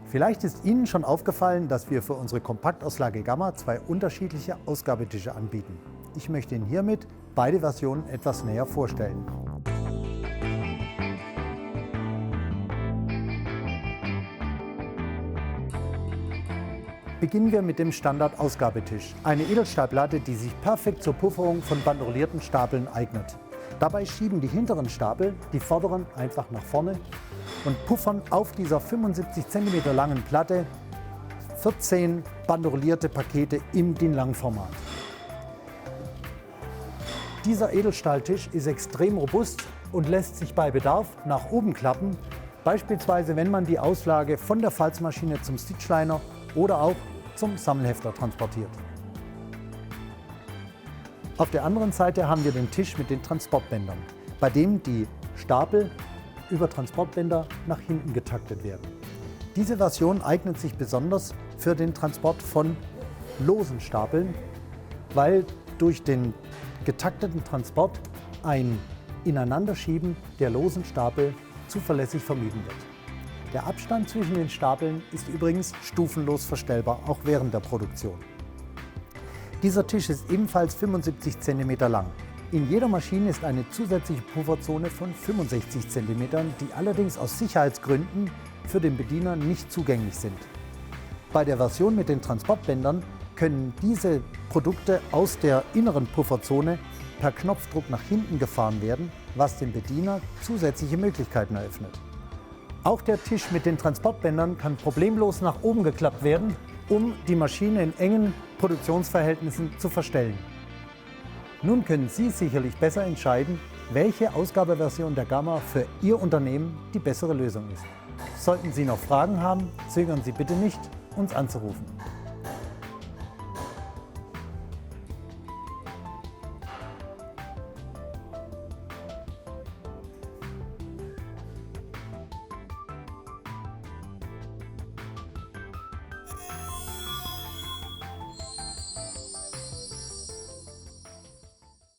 Vielleicht ist Ihnen schon aufgefallen, dass wir für unsere Kompaktauslage Gamma zwei unterschiedliche Ausgabetische anbieten. Ich möchte Ihnen hiermit beide Versionen etwas näher vorstellen. Beginnen wir mit dem Standard-Ausgabetisch, eine Edelstahlplatte, die sich perfekt zur Pufferung von bandrollierten Stapeln eignet. Dabei schieben die hinteren Stapel die vorderen einfach nach vorne und puffern auf dieser 75 cm langen Platte 14 bandrollierte Pakete im DIN-Lang-Format. Dieser Edelstahltisch ist extrem robust und lässt sich bei Bedarf nach oben klappen, beispielsweise wenn man die Auslage von der Falzmaschine zum Stitchliner oder auch zum Sammelhefter transportiert. Auf der anderen Seite haben wir den Tisch mit den Transportbändern, bei dem die Stapel über Transportbänder nach hinten getaktet werden. Diese Version eignet sich besonders für den Transport von losen Stapeln, weil durch den getakteten Transport ein Ineinanderschieben der losen Stapel zuverlässig vermieden wird. Der Abstand zwischen den Stapeln ist übrigens stufenlos verstellbar, auch während der Produktion. Dieser Tisch ist ebenfalls 75 cm lang. In jeder Maschine ist eine zusätzliche Pufferzone von 65 cm, die allerdings aus Sicherheitsgründen für den Bediener nicht zugänglich sind. Bei der Version mit den Transportbändern können diese Produkte aus der inneren Pufferzone per Knopfdruck nach hinten gefahren werden, was dem Bediener zusätzliche Möglichkeiten eröffnet. Auch der Tisch mit den Transportbändern kann problemlos nach oben geklappt werden, um die Maschine in engen Produktionsverhältnissen zu verstellen. Nun können Sie sicherlich besser entscheiden, welche Ausgabeversion der Gamma für Ihr Unternehmen die bessere Lösung ist. Sollten Sie noch Fragen haben, zögern Sie bitte nicht, uns anzurufen.